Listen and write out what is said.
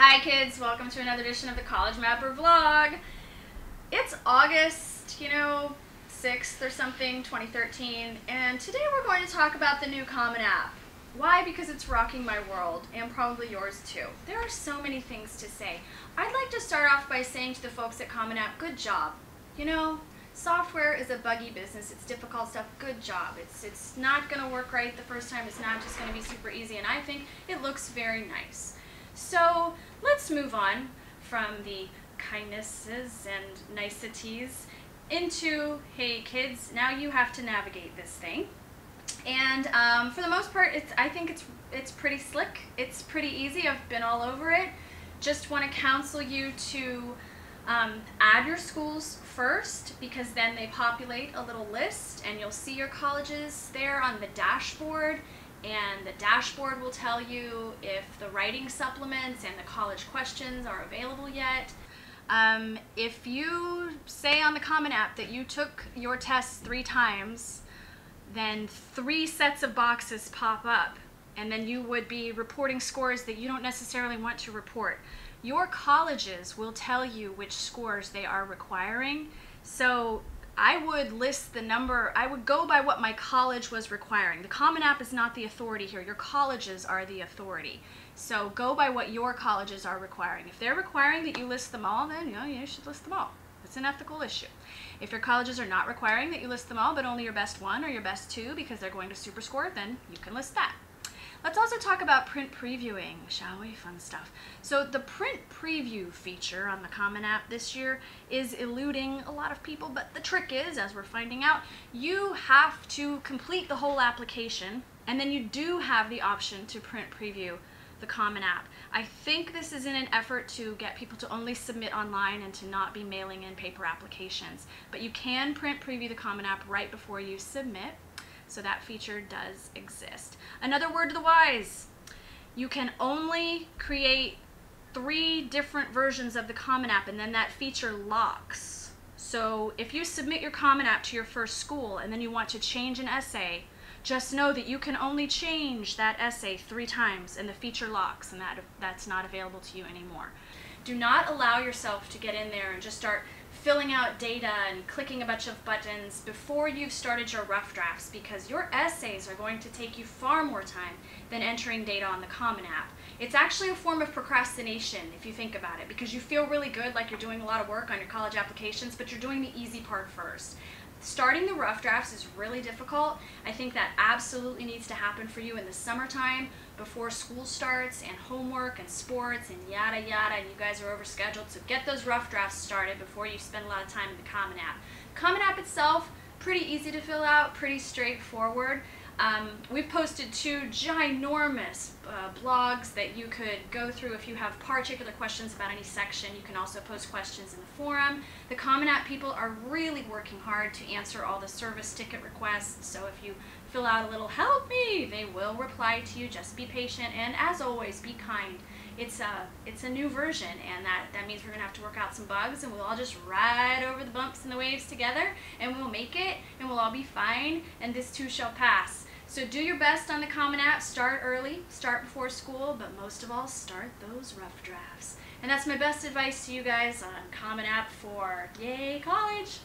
Hi kids, welcome to another edition of the CollegeMapper vlog. It's August, 6th or something, 2013, and today we're going to talk about the new Common App. Why? Because it's rocking my world, and probably yours too. There are so many things to say. I'd like to start off by saying to the folks at Common App, good job. Software is a buggy business, it's difficult stuff, good job. It's not going to work right the first time, it's not just going to be super easy, and I think it looks very nice. So let's move on from the kindnesses and niceties into, hey kids, now you have to navigate this thing. And for the most part, I think it's pretty slick. It's pretty easy. I've been all over it. Just want to counsel you to add your schools first, because then they populate a little list and you'll see your colleges there on the dashboard. And the dashboard will tell you if the writing supplements and the college questions are available yet. If you say on the Common App that you took your tests 3 times, then 3 sets of boxes pop up, and then you would be reporting scores that you don't necessarily want to report. Your colleges will tell you which scores they are requiring, so I would list the number. I would go by what my college was requiring. The Common App is not the authority here. Your colleges are the authority. So go by what your colleges are requiring. If they're requiring that you list them all, then you should list them all. It's an ethical issue. If your colleges are not requiring that you list them all, but only your best 1 or your best 2 because they're going to super score, then you can list that. Let's also talk about print previewing, shall we? Fun stuff. So the print preview feature on the Common App this year is eluding a lot of people, but the trick is, as we're finding out, you have to complete the whole application, and then you do have the option to print preview the Common App. I think this is in an effort to get people to only submit online and to not be mailing in paper applications, but you can print preview the Common App right before you submit. So that feature does exist. Another word to the wise, you can only create 3 different versions of the Common App, and then that feature locks. So if you submit your Common App to your first school and then you want to change an essay, just know that you can only change that essay 3 times and the feature locks, and that's not available to you anymore. Do not allow yourself to get in there and just start filling out data and clicking a bunch of buttons before you've started your rough drafts, because your essays are going to take you far more time than entering data on the Common App. It's actually a form of procrastination if you think about it, because you feel really good like you're doing a lot of work on your college applications, but you're doing the easy part first. Starting the rough drafts is really difficult. I think that absolutely needs to happen for you in the summertime before school starts and homework and sports and yada yada, and you guys are overscheduled. So get those rough drafts started before you spend a lot of time in the Common App. Common App itself, pretty easy to fill out, pretty straightforward. We've posted 2 ginormous blogs that you could go through if you have particular questions about any section. You can also post questions in the forum. The Common App people are really working hard to answer all the service ticket requests, so if you fill out a little help me, they will reply to you. Just be patient, and as always, be kind. It's a new version, and that means we're going to have to work out some bugs, and we'll all just ride over the bumps and the waves together, and we'll make it, and we'll all be fine, and this too shall pass. So do your best on the Common App. Start early, start before school, but most of all, start those rough drafts. And that's my best advice to you guys on Common App for Yay College!